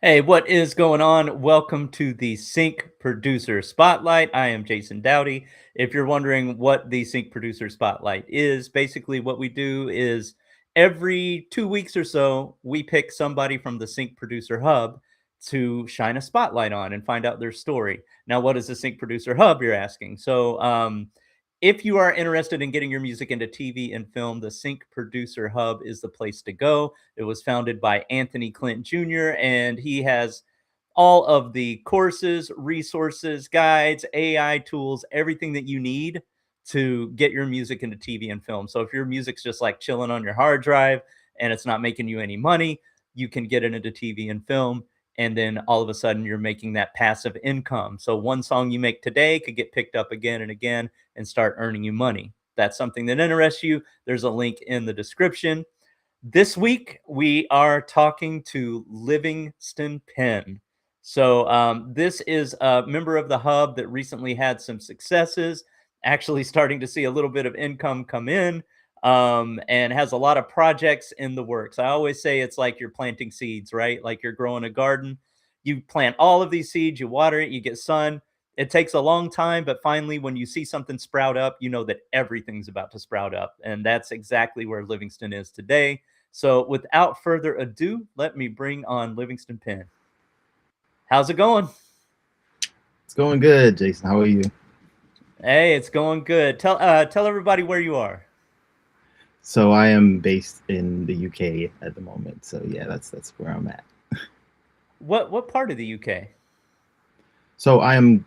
Hey, what is going on? Welcome to the Sync Producer Spotlight. I am Jason Dowty. If you're wondering what the Sync Producer Spotlight is, basically what we do is every 2 weeks or so, we pick somebody from the Sync Producer Hub to shine a spotlight on and find out their story. Now, what is the Sync Producer Hub, you're asking? If you are interested in getting your music into TV and film, the Sync Producer Hub is the place to go. It was founded by Anthony Clint Jr., and he has all of the courses, resources, guides, AI tools, everything that you need to get your music into TV and film. So if your music's just like chilling on your hard drive and it's not making you any money, you can get it into TV and film. And then all of a sudden you're making that passive income. So one song you make today could get picked up again and again and start earning you money. That's something that interests you. There's a link in the description. This week, we are talking to Livingston Penn. This is a member of the hub that recently had some successes, actually starting to see a little bit of income come in, and has a lot of projects in the works. I always say it's like you're planting seeds, right? Like you're growing a garden. You plant all of these seeds, you water it, you get sun. It takes a long time, but finally, when you see something sprout up, you know that everything's about to sprout up. And that's exactly where Livingston is today. So without further ado, let me bring on Livingston Penn. How's it going? It's going good, Jason. How are you? Hey, it's going good. Tell everybody where you are. So I am based in the UK at the moment. So yeah, that's where I'm at. What part of the UK? So I am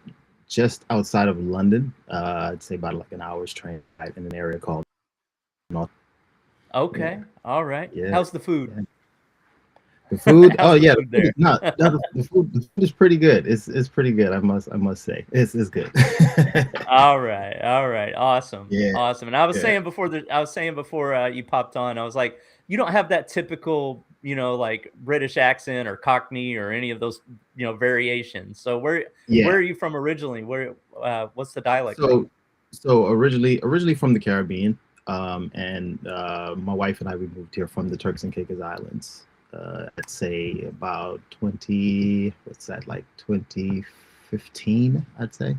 just outside of London. I'd say about like an hour's train ride in an area called North. Okay, Yeah, all right. yeah, How's the food? yeah. The food. Oh How's the yeah, the food food is there? not. No, the food is pretty good. It's pretty good. I must say it's good. All right, awesome, Yeah, awesome. And I was yeah. saying before you popped on, I was like, you don't have that typical, like British accent or Cockney or any of those, variations. So where Yeah. are you from originally? What's the dialect like? So so originally from the Caribbean, and my wife and I we moved here from the Turks and Caicos Islands. I'd say about 20. What's that like 2015? I'd say.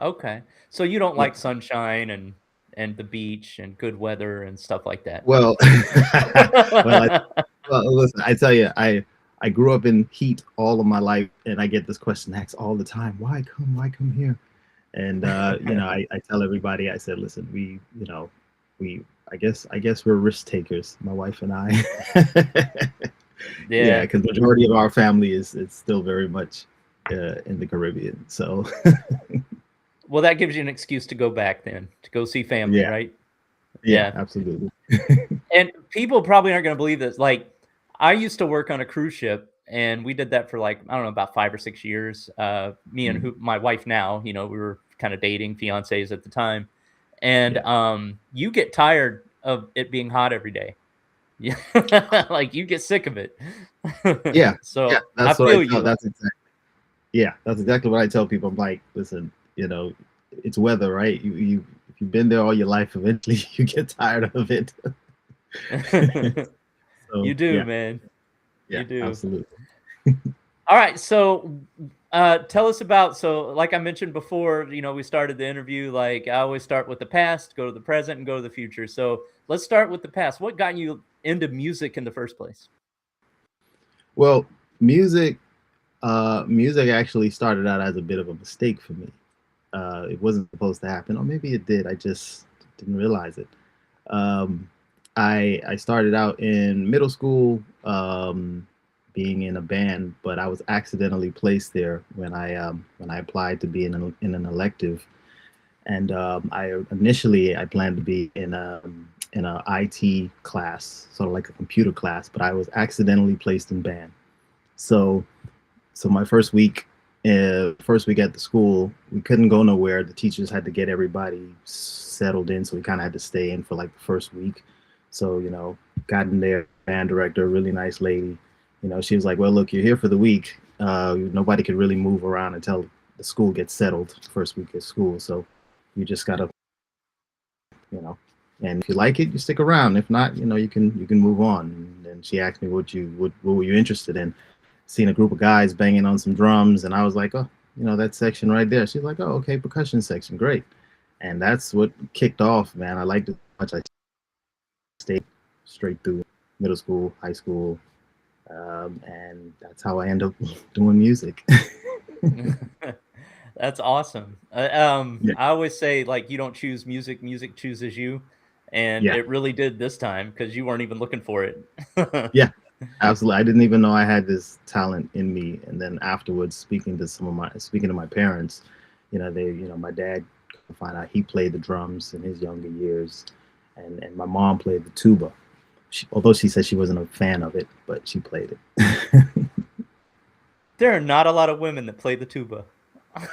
Okay, so you don't Yeah. like sunshine and the beach and good weather and stuff like that. Well, well, listen. I tell you, I grew up in heat all of my life, and I get this question asked all the time: Why come? Why come here? And I tell everybody, I said, listen, we I guess we're risk takers, my wife and I. Yeah, Yeah. because the majority of our family is it's still very much in the Caribbean. So Well, that gives you an excuse to go back then, to go see family, yeah, right? yeah, Yeah. absolutely. And people probably aren't gonna believe this. Like, I used to work on a cruise ship, and we did that for, like, I don't know, about 5 or 6 years. Me and Mhm. who my wife now, we were kinda dating, fiancés at the time, and, Yeah, you get tired of it being hot every day. Yeah. Like, you get sick of it. yeah, yeah. So, I That's what I feel tell. you. That's exactly what I tell people. I'm like, listen, it's weather, right? You if you've been there all your life, eventually you get tired of it. You So do, yeah, man. yeah, You do. absolutely. All right, so tell us about like I mentioned before, we started the interview. Like I always start with the past, go to the present, and go to the future. So let's start with the past. What got you into music in the first place? Well, music, music actually started out as a bit of a mistake for me. It wasn't supposed to happen, or maybe it did. I just didn't realize it. Um, I started out in middle school, being in a band, but I was accidentally placed there when I applied to be in an elective. And I planned to be in a IT class, sort of like a computer class, but I was accidentally placed in band. So my first week at the school, we couldn't go nowhere. The teachers had to get everybody settled in, so we kind of had to stay in for like the first week. So got in there. Band director, really nice lady. She was like, "Well, look, you're here for the week. Nobody could really move around until the school gets settled. First week of school, so you just gotta, you know." And if you like it, you stick around. If not, you can move on. And she asked me what were you interested in, seen a group of guys banging on some drums, and I was like, oh, that section right there. She's like, oh, okay, percussion section, great. And that's what kicked off, man. I liked it so much. I stayed straight through middle school, high school, and that's how I end up doing music. That's awesome. Yeah, I always say like you don't choose music, music chooses you, and yeah, it really did this time because you weren't even looking for it. yeah. Absolutely. I didn't even know I had this talent in me. And then afterwards, speaking to my parents, my dad find out he played the drums in his younger years, and my mom played the tuba. Although she said she wasn't a fan of it, but she played it. There are not a lot of women that play the tuba.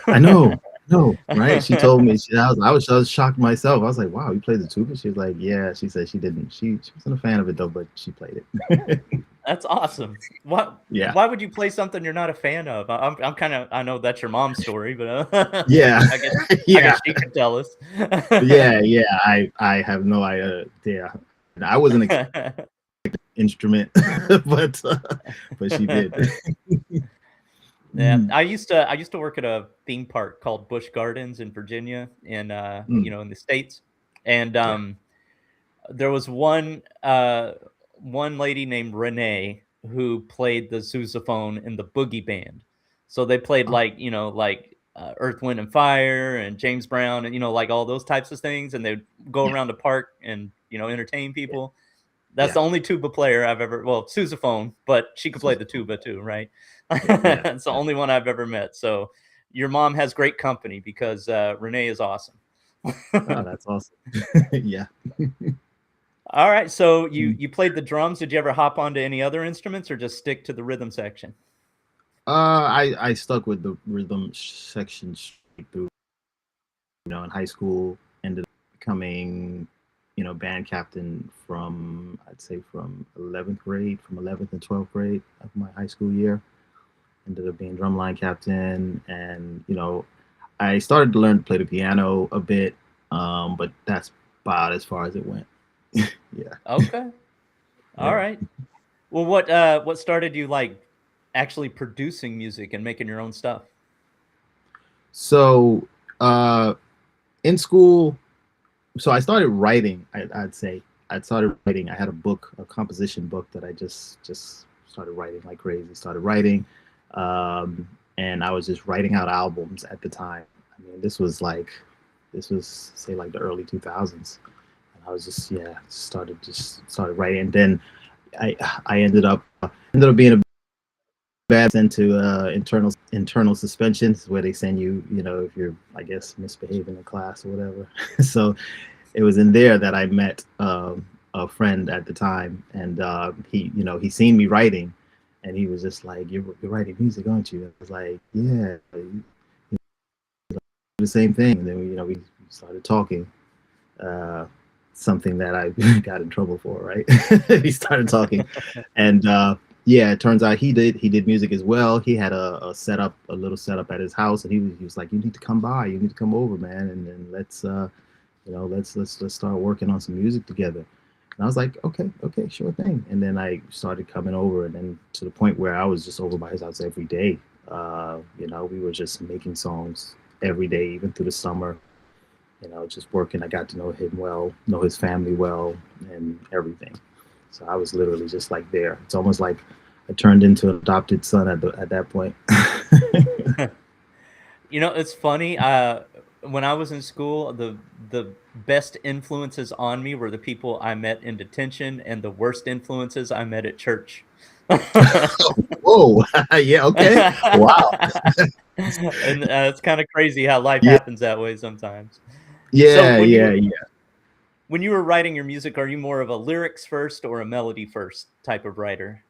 I know, no, right? She told me. I was shocked myself. I was like, "Wow, you played the tuba?" She was like, "Yeah." She said she didn't. She wasn't a fan of it though, but she played it. That's awesome. What? Yeah, Why would you play something you're not a fan of? I'm kind of. I know that's your mom's story, but yeah, I guess I yeah. guess she could tell us. Yeah, yeah. I have no idea. I wasn't an instrument, but she did. Yeah, Mm, I used to work at a theme park called Busch Gardens in Virginia, mm, in the States, and yeah. there was one lady named Renee who played the sousaphone in the boogie band. So they played Oh, like Earth, Wind, and Fire and James Brown and like all those types of things, and they'd go yeah, around the park and entertain yeah, people. That's yeah. the only tuba player I've ever, well, sousaphone, but she could play the Sousaphone. tuba too, right? Yeah, It's the yeah. only one I've ever met. So your mom has great company because Renee is awesome. Oh, that's awesome. Yeah. All right. So you Mm. you played the drums. Did you ever hop onto any other instruments or just stick to the rhythm section? I stuck with the rhythm section straight through. In high school, ended up becoming, band captain from I'd say from 11th grade, from 11th and 12th grade of my high school year. Ended up being drumline captain, and I started to learn to play the piano a bit, but that's about as far as it went. Yeah, Okay. All yeah. right. Well, what started you like actually producing music and making your own stuff? So uh, in school, so I started writing. I'd say I started writing. I had a book, a composition book that I just started writing like crazy. Started writing, and I was just writing out albums at the time. I mean, this was say like the early 2000s, and I was just started writing. And then I I ended up being a bad sent to internal suspensions where they send you, if you're, I guess, misbehaving in class or whatever. So it was in there that I met a friend at the time, and he seen me writing, and he was just like, "You're writing music, aren't you?" I was like, "Yeah, the same thing." And then we started talking. Uh, Something that I got in trouble for, right? We started talking, and yeah, it turns out he did music as well. He had a little setup at his house, and he was like, "You need to come by. You need to come over, man, and then let's start working on some music together." And I was like, "Okay, okay, sure thing." And then I started coming over, and then to the point where I was just over by his house every day. We were just making songs every day, even through the summer. Just working. I got to know him well, know his family well, and everything. So I was literally just like there. It's almost like I turned into an adopted son at that point. It's funny. When I was in school, the best influences on me were the people I met in detention, and the worst influences I met at church. Whoa! Yeah. Okay. Wow. And it's kind of crazy how life Yeah. happens that way sometimes. So Yeah. Yeah. Yeah. when you were writing your music, are you more of a lyrics first or a melody first type of writer?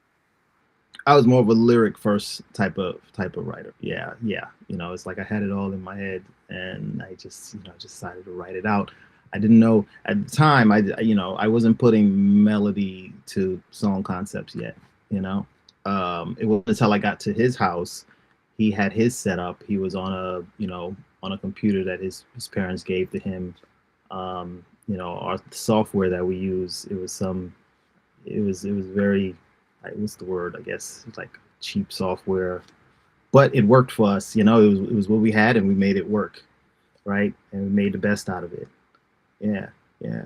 I was more of a lyric first type of writer. Yeah. Yeah. It's like I had it all in my head, and I just decided to write it out. I didn't know at the time. I wasn't putting melody to song concepts yet. You know, it wasn't until I got to his house. He had his setup. He was on a computer that his parents gave to him. Our software that we use, it was very, what's the word, I guess, it's like cheap software, but it worked for us. It was what we had, and we made it work, right? And we made the best out of it. Yeah, yeah.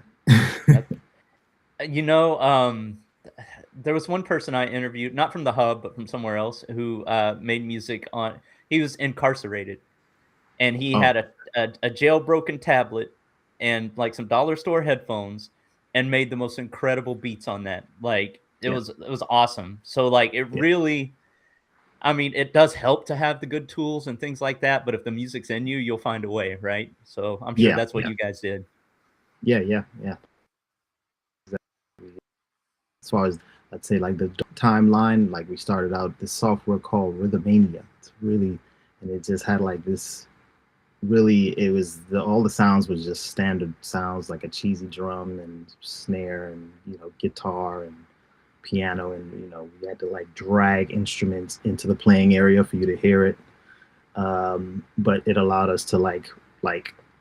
You know, there was one person I interviewed, not from the Hub, but from somewhere else, who made music on. He was incarcerated, and he Oh, had a jailbroken tablet and like some dollar store headphones, and made the most incredible beats on that. Like yeah, it was awesome. So like it yeah, really, I mean, it does help to have the good tools and things like that. But if the music's in you, you'll find a way, right? So I'm sure yeah, that's what yeah, you guys did. yeah, yeah, yeah. As far as, let's say, like the timeline, like we started out this software called Rhythmania. It's really, and it just had like this really, it was all the sounds was just standard sounds, like a cheesy drum and snare and guitar and piano, and we had to like drag instruments into the playing area for you to hear it. But it allowed us to like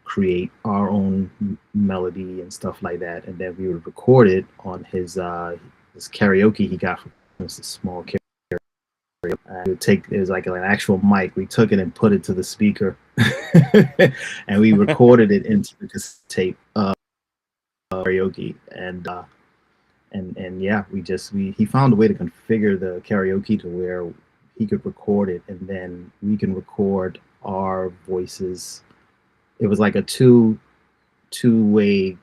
create our own melody and stuff like that, and then we would record it on his karaoke he got from this small karaoke. We would take, it was like an actual mic. We took it and put it to the speaker, and we recorded it into the cassette tape karaoke. And yeah, he found a way to configure the karaoke to where he could record it, and then we can record our voices. It was like a two-way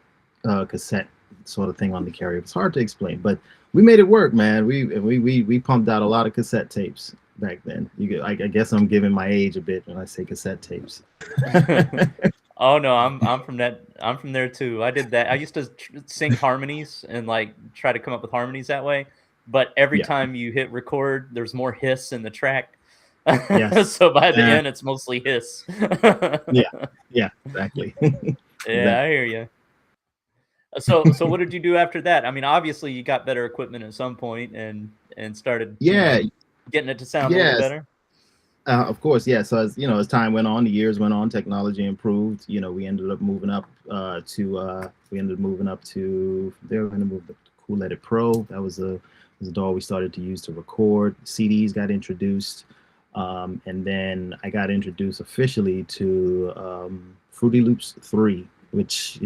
cassette sort of thing on the karaoke. It's hard to explain, but we made it work, man. We pumped out a lot of cassette tapes back then. I guess I'm giving my age a bit when I say cassette tapes. Oh no, I'm from that. I'm from there too. I did that. I used to sing harmonies and like try to come up with harmonies that way. But every Yeah. time you hit record, there's more hiss in the track. Yes. So by the Yeah. end, it's mostly hiss. Yeah. Yeah. Exactly. Yeah, I hear you. So what did you do after that? I mean, obviously you got better equipment at some point and started, Yeah. getting it to sound a little Yes. better. Of course, yeah. So as time went on, the years went on, technology improved. We ended up moving up to there. We ended up moving to Cool Edit Pro. That was a DAW we started to use to record. CDs got introduced, and then I got introduced officially to Fruity Loops 3, which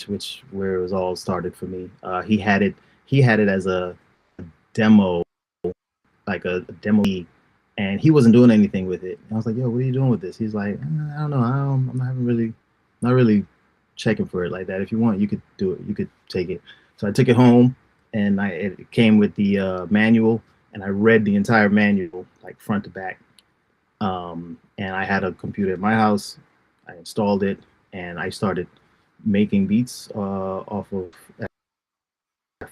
which where it was all started for me. He had it as a demo, like a demo, and he wasn't doing anything with it. And I was like, "Yo, what are you doing with this?" He's like, "I don't know. I'm not really checking for it like that. If you want, you could do it. You could take it." So I took it home, and it came with the manual, and I read the entire manual like front to back. And I had a computer at my house. I installed it, and I started making beats off of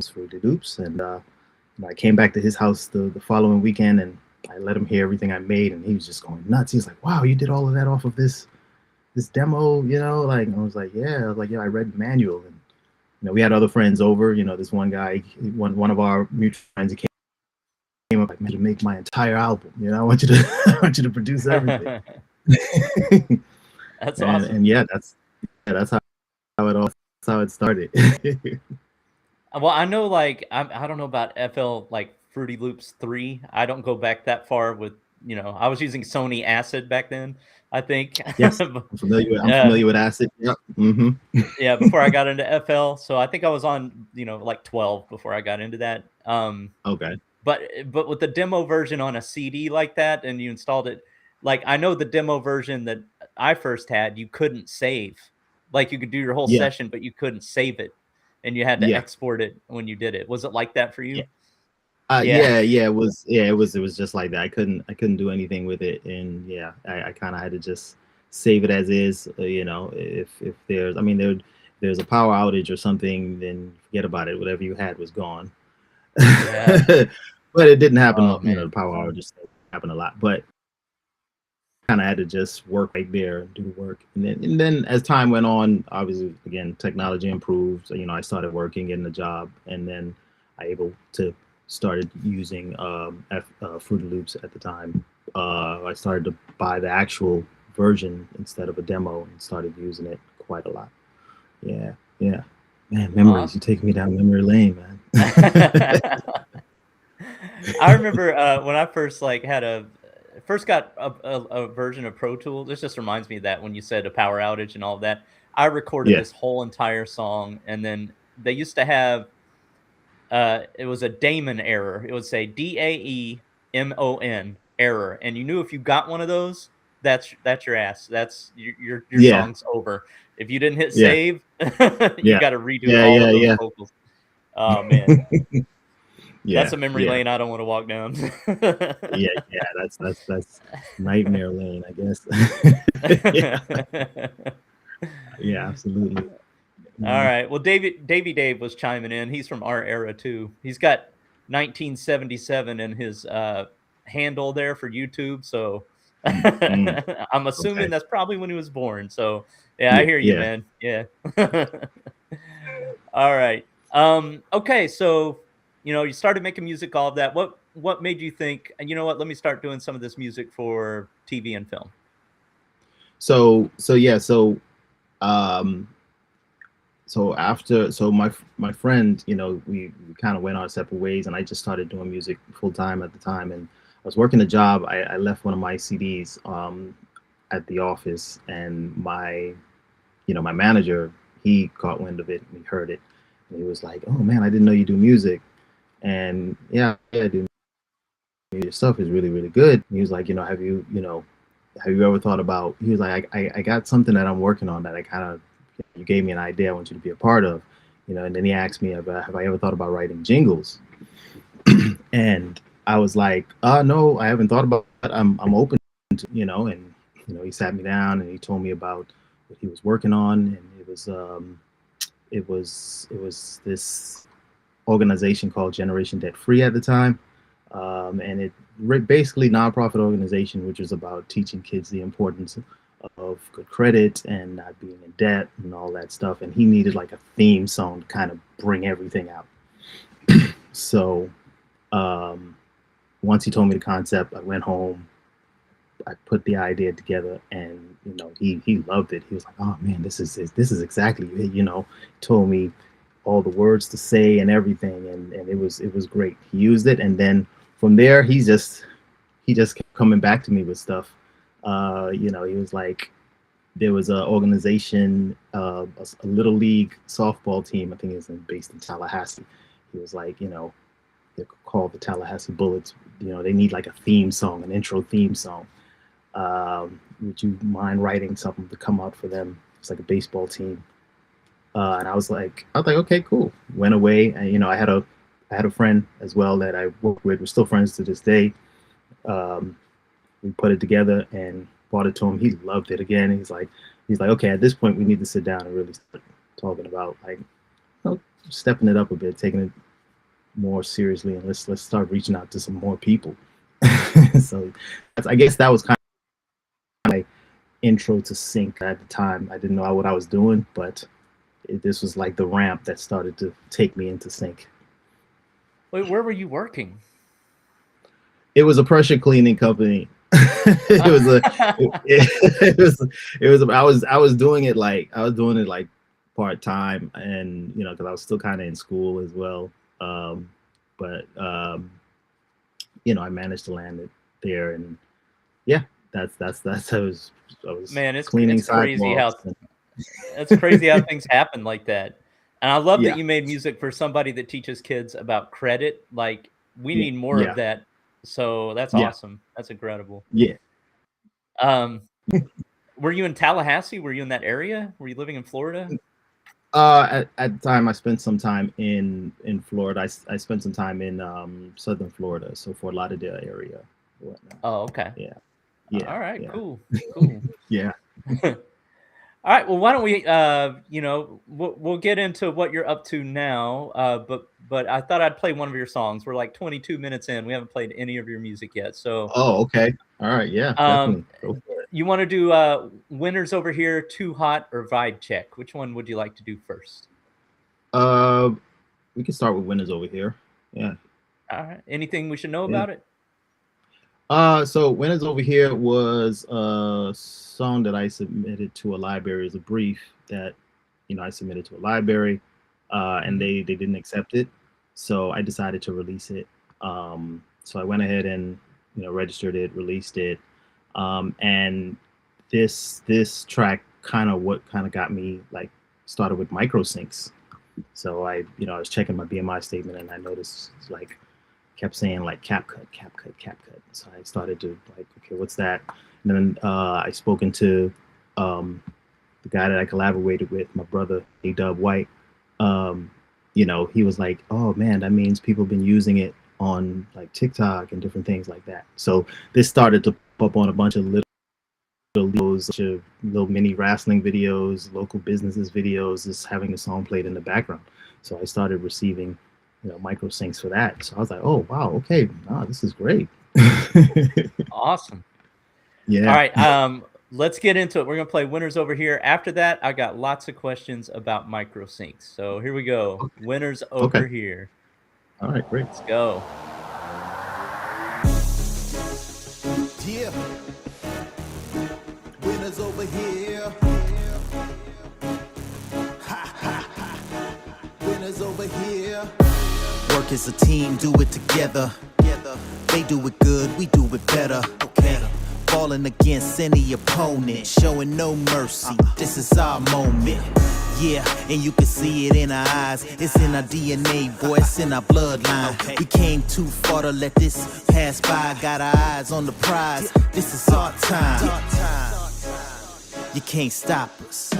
Fruity Loops. And I came back to his house the following weekend, and I let him hear everything I made, and he was just going nuts. He was like, "Wow, you did all of that off of this demo?" Like, I was like, "Yeah." I was like, "Yeah, I read the manual." And we had other friends over. This one guy, one of our mutual friends, he came up like, "Man, to make my entire album. I want you to I want you to produce everything." That's awesome. And yeah, that's how it started. Well, I know, like, I don't know about FL, like, Fruity Loops 3. I don't go back that far with, I was using Sony Acid back then, I think. Yes, I'm familiar with Acid. Yep. Mm-hmm. Yeah, before I got into FL. So I think I was on, like 12 before I got into that. Okay. But with the demo version on a CD like that, and you installed it, like, I know the demo version that I first had, you couldn't save. Like, you could do your whole Yeah. session, but you couldn't save it, and you had to Yeah. export it when you did it. Was it like that for you? Yeah. Yeah. Yeah. It was just like that. I couldn't do anything with it, and yeah, I kind of had to just save it as is. If there's, I mean, there's a power outage or something, then forget about it. Whatever you had was gone. Yeah. But it didn't happen. Oh, man. The power outage happened a lot, but kind of had to just work right there and do the work. And then as time went on, obviously, again, technology improved. I started working, getting a job, and then I able to started using Fruity Loops at the time. I started to buy the actual version instead of a demo and started using it quite a lot. Yeah. Man, memories. You take me down memory lane, man. I remember when I first like had first got a version of Pro Tools. This just reminds me of that when you said a power outage and all of that. I recorded Yeah, this whole entire song, and then they used to have it was a daemon error. It would say Daemon error, and you knew if you got one of those, that's your ass. That's your yeah, song's over. If you didn't hit yeah, save, you yeah, got to redo yeah, all yeah, of those yeah, vocals. Oh man, that's yeah, a memory yeah, lane I don't want to walk down. yeah, yeah. That's nightmare lane, I guess. Yeah, yeah, absolutely. All Mhm. right. Well, Davy Dave was chiming in. He's from our era too. He's got 1977 in his handle there for YouTube. So Mm, mm, I'm assuming okay. that's probably when he was born. So yeah, I Yeah, hear you, yeah. man. Yeah. All right. Okay. So you started making music, all of that. What made you think? And you know what? Let me start doing some of this music for TV and film. So yeah, um so after my friend, we kind of went our separate ways, and I just started doing music full time at the time. And I was working a job. I left one of my CDs at the office, and my manager, he caught wind of it and he heard it, and he was like, "Oh man, I didn't know you do music." And yeah, I do. Your stuff is really really good. And he was like, have you ever thought about? He was like, I got something that I'm working on that I kind of, you gave me an idea I want you to be a part of, and then he asked me about, have I ever thought about writing jingles? And I was like, no, I haven't thought about it. I'm open to, and he sat me down and he told me about what he was working on. And it was this organization called Generation Debt Free at the time. And it basically nonprofit organization, which is about teaching kids the importance of good credit and not being in debt and all that stuff. And he needed like a theme song to kind of bring everything out. So um, once he told me the concept, I went home, I put the idea together, and he loved it. He was like, "Oh man, this is exactly it." Told me all the words to say and everything, and it was great. He used it, and then from there, he just kept coming back to me with stuff. He was like, there was an organization, a little league softball team. I think it's based in Tallahassee. He was like, they're called the Tallahassee Bullets. They need like a theme song, an intro theme song. Would you mind writing something to come out for them? It's like a baseball team. And I was like, okay, cool. Went away, and I had a friend as well that I worked with. We're still friends to this day. Um, we put it together and brought it to him. He loved it again. He's like, okay, at this point, we need to sit down and really start talking about like, stepping it up a bit, taking it more seriously, and let's start reaching out to some more people. So I guess that was kind of my intro to sync at the time. I didn't know what I was doing, but this was like the ramp that started to take me into sync. Wait, where were you working? It was a pressure cleaning company. it was a it was I was doing it like part time, and because I was still kind of in school as well. But I managed to land it there, and yeah, that's I was Man, cleaning it's crazy sidewalks. how it's crazy how things happen like that. And I love that Yeah, you made music for somebody that teaches kids about credit. Like, we yeah, need more of yeah, that. So that's yeah, awesome. That's incredible. yeah. Um, were you in Tallahassee? Were you in that area? Were you living in Florida? At the time, I spent some time in Florida. I spent some time in southern Florida, so Fort Lauderdale area, whatnot. Oh, okay. Yeah, yeah, All right, yeah, cool. Cool. yeah. All right. Well, why don't we, we'll get into what you're up to now. But I thought I'd play one of your songs. We're like 22 minutes in. We haven't played any of your music yet. So, Oh, okay. All right. Yeah, um, definitely. Go for it. you want to do winners over here, too hot, or vibe check? Which one would you like to do first? Uh, we can start with winners over here. Yeah, All right. Anything we should know yeah. about it? So winners over here was a song that I submitted to a library as a brief that I submitted to a library, and Hmm. they didn't accept it, so I decided to release it. So I went ahead and registered it, released it, and this track kind of got me like started with micro syncs. So I was checking my BMI statement and I noticed like kept saying like cap cut, cap cut, cap cut. So I started to like, okay, what's that? And then I spoken to the guy that I collaborated with, my brother A-Dub White. He was like, oh man, that means people have been using it on like TikTok and different things like that. So this started to pop up on a bunch of little videos, little mini wrestling videos, local businesses videos, just having the song played in the background. So I started receiving, micro syncs for that. So I was like, oh wow, okay, this is great. Awesome. Yeah. All right. Let's get into it. We're gonna play Winners Over Here. After that, I got lots of questions about micro syncs. So here we go. Okay. Winners Over Here. All right, great. Let's go. Yeah. Winners over here. Ha ha ha. Winners over here. Work as a team, do it together. They do it good, we do it better. Okay. Falling against any opponent, showing no mercy. This is our moment. Yeah, and you can see it in our eyes. It's in our DNA, boy, it's in our bloodline. Okay. We came too far to let this pass by. Got our eyes on the prize. This is our time. You can't stop us.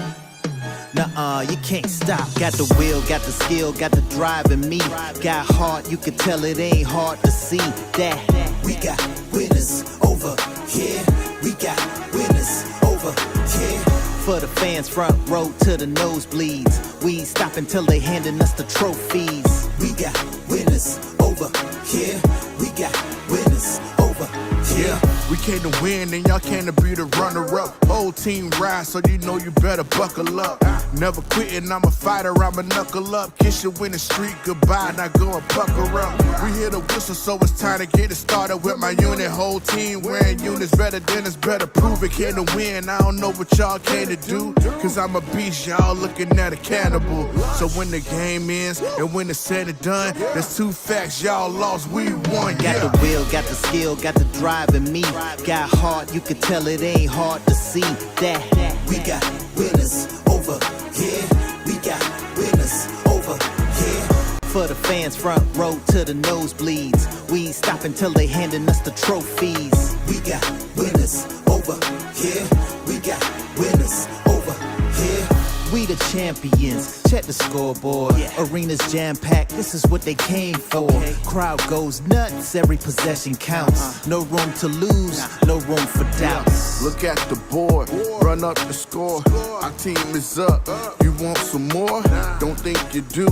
Nuh-uh, you can't stop. Got the will, got the skill, got the drive in me. Got heart, you can tell it ain't hard to see that we got winners over here. We got winners over here. For the fans, front row to the nosebleeds. We ain't stopping till they handing us the trophies. We got winners over here. We got winners over here. We came to win and y'all came to be the runner-up. Whole team ride, so you know you better buckle up. Never quitting, I'm a fighter, I'ma knuckle up. Kiss your winning streak goodbye, now go and pucker up. We hear the whistle, so it's time to get it started with my unit. Whole team wearing units, better than us, better prove it. Came to win, I don't know what y'all came to do. Cause I'm a beast, y'all looking at a cannibal. So when the game ends and when it's said and done, there's two facts, y'all lost, we won. Got the will, got the skill, got the drive in me. Got heart, you can tell it ain't hard to see that we got winners over here. We got winners over here. For the fans, front row to the nosebleeds. We ain't stopping till they handing us the trophies. We got winners over here. We got winners over here. We the champions, check the scoreboard. Arenas jam-packed, this is what they came for. Crowd goes nuts, every possession counts. No room to lose, no room for doubts. Look at the board, run up the score. Our team is up, you want some more? Don't think you do,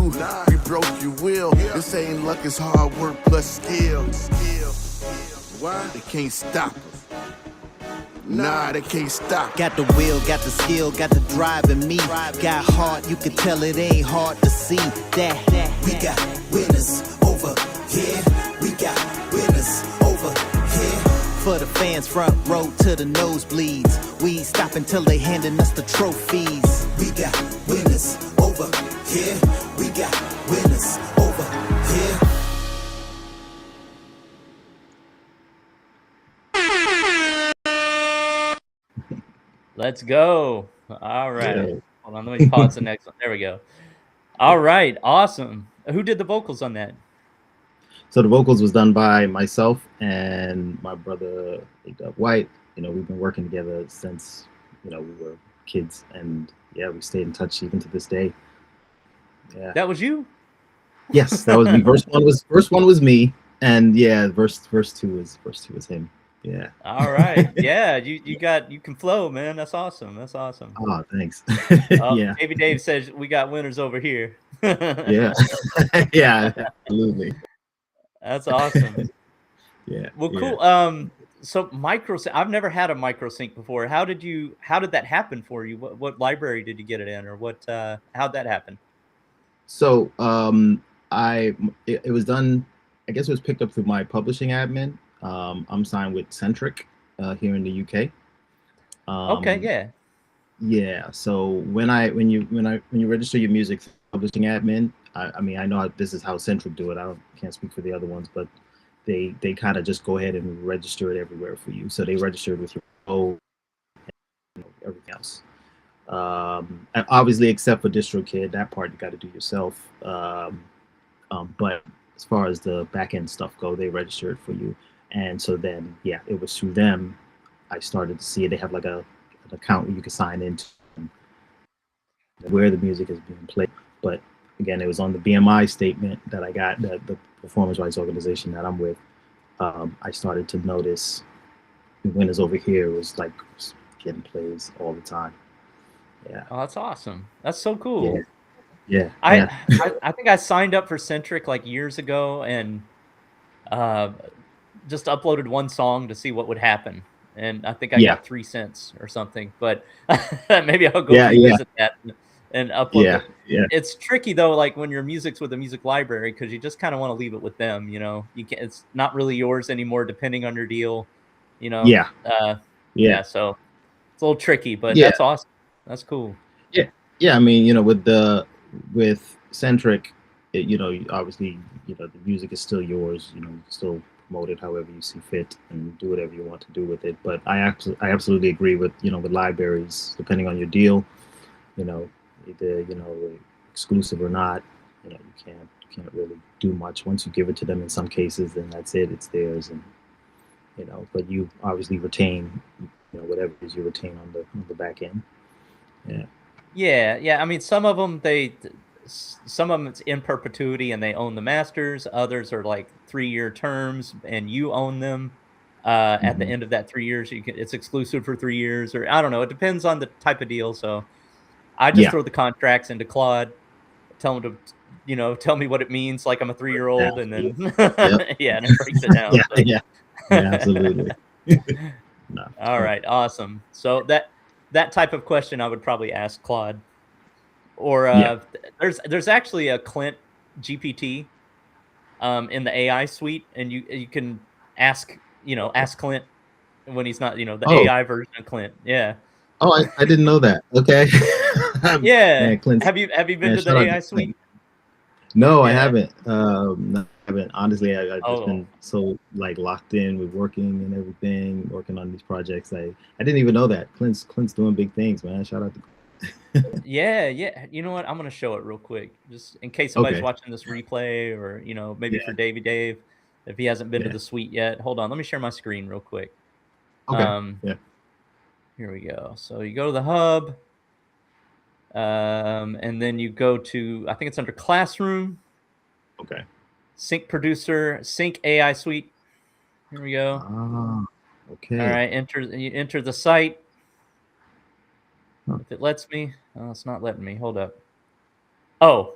we broke your will. This ain't luck, it's hard work plus skill. Why? They can't stop us. Nah, they can't stop. Got the will, got the skill, got the drive in me. Got heart, you can tell it ain't hard to see that we got winners over here. We got winners over here. For the fans, front row to the nosebleeds. We ain't stopping till they handing us the trophies. We got winners over here. We got winners over here. Let's go. All right. Yeah. Hold on. Let me pause the next one. There we go. All right. Awesome. Who did the vocals on that? So the vocals was done by myself and my brother A-Dub White. We've been working together since, we were kids, and yeah, we stayed in touch even to this day. Yeah. That was you? Yes, that was me. Verse one was me, and yeah, verse two was him. Yeah. All right. Yeah, you can flow, man. That's awesome. That's awesome. Oh, thanks. Yeah. Baby Dave says we got winners over here. Yeah. Yeah, absolutely. That's awesome. Yeah. Well, cool. Yeah. So I've never had a micro sync before. How did that happen for you? What library did you get it in, or how'd that happen? So it was done, I guess it was picked up through my publishing admin. I'm signed with Centric here in the UK. Okay, yeah. Yeah. So when you register your music publishing admin, I mean I know this is how Centric do it. Can't speak for the other ones, but they kind of just go ahead and register it everywhere for you. So they registered with your code and everything else. And obviously, except for DistroKid, that part you got to do yourself. But as far as the back end stuff go, they register it for you. And so then, yeah, it was through them I started to see it. They have like an account where you can sign into where the music is being played. But again, it was on the BMI statement that I got, that the performance rights organization that I'm with. I started to notice the Winners Over Here was like getting plays all the time. Yeah. Oh, that's awesome. That's so cool. Yeah. I think I signed up for Centric like years ago and just uploaded one song to see what would happen. And I think I got 3 cents or something, but maybe I'll go revisit that and upload it. Yeah. It's tricky though, like when your music's with a music library, because you just kind of want to leave it with them, you know. You can't, it's not really yours anymore depending on your deal, you know. Yeah. So it's a little tricky, but that's awesome. That's cool. Yeah. I mean, you know, with Centric, you know, obviously, you know, the music is still yours. You know, you can still promote it however you see fit and do whatever you want to do with it. But I absolutely agree with, you know, with libraries, depending on your deal, you know, either, you know, exclusive or not, you know, you can't really do much. Once you give it to them in some cases, then that's it, it's theirs. And, you know, but you obviously retain, you know, whatever it is you retain on the back end. Yeah. I mean, some of them it's in perpetuity and they own the masters. Others are like 3-year terms and you own them. At the end of that 3 years, it's exclusive for 3 years, or I don't know. It depends on the type of deal. So I just throw the contracts into Claude, tell them to, you know, tell me what it means, like I'm a 3-year-old, and then and it breaks it down. Yeah, absolutely. No. All right, awesome. So that type of question I would probably ask Claude. Or there's actually a Clint GPT in the AI suite, and you can ask Clint when he's not, you know, the AI version of Clint. Yeah. Oh, I didn't know that. Okay. Man, have you been to the AI suite? No, I haven't. I haven't. Honestly, I've just been so like locked in with working and everything, working on these projects. I didn't even know that. Clint's doing big things, man. Shout out to Yeah. You know what? I'm gonna show it real quick, just in case somebody's watching this replay, or you know, maybe for Dave, if he hasn't been to the suite yet. Hold on, let me share my screen real quick. Okay. Here we go. So you go to the hub, and then you go to, I think it's under Classroom. Okay. Sync Producer, Sync AI Suite. Here we go. Okay. All right. You enter the site. If it lets me. Oh, it's not letting me. Hold up. Oh,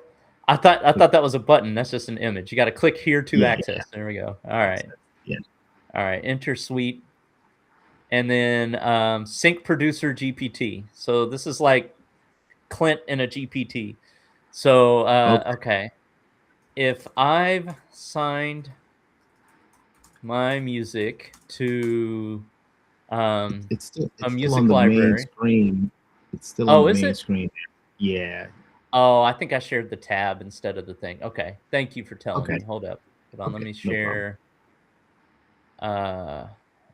I thought that was a button. That's just an image. You got to click here to access. There we go. All right. Yeah. All right. Enter suite. And then Sync Producer GPT. So this is like Clint in a GPT. So, okay. If I've signed my music to it's still a music on the library. Main screen. It's still on the main screen. Yeah. Oh, I think I shared the tab instead of the thing. Okay. Thank you for telling me. Hold up. Hold on. Let me share. Let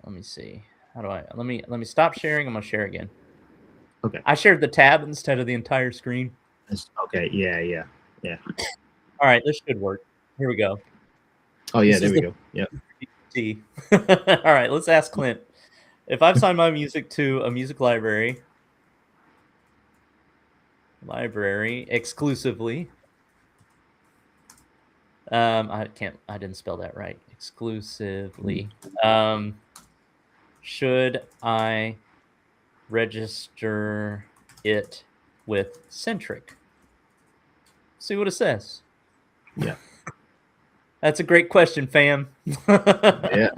me see. How do I let me stop sharing? I'm gonna share again. Okay. I shared the tab instead of the entire screen. Okay. Yeah. All right, this should work. Here we go. Oh yeah, there we go. Yep. All right, let's ask Clint. If I've signed my music to a music library exclusively, I didn't spell that right. Exclusively. Should I register it with Centric? See what it says. Yeah. That's a great question, fam. Yeah.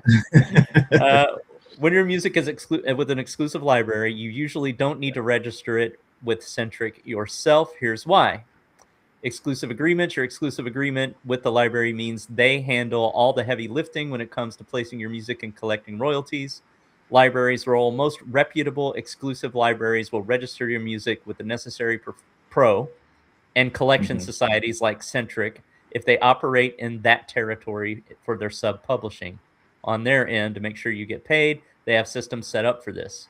When your music is with an exclusive library, you usually don't need to register it with Centric yourself. Here's why. Exclusive agreement. Your exclusive agreement with the library means they handle all the heavy lifting when it comes to placing your music and collecting royalties. Libraries' role. Most reputable exclusive libraries will register your music with the necessary pro and collection societies like Centric if they operate in that territory for their sub-publishing on their end to make sure you get paid. They have systems set up for this.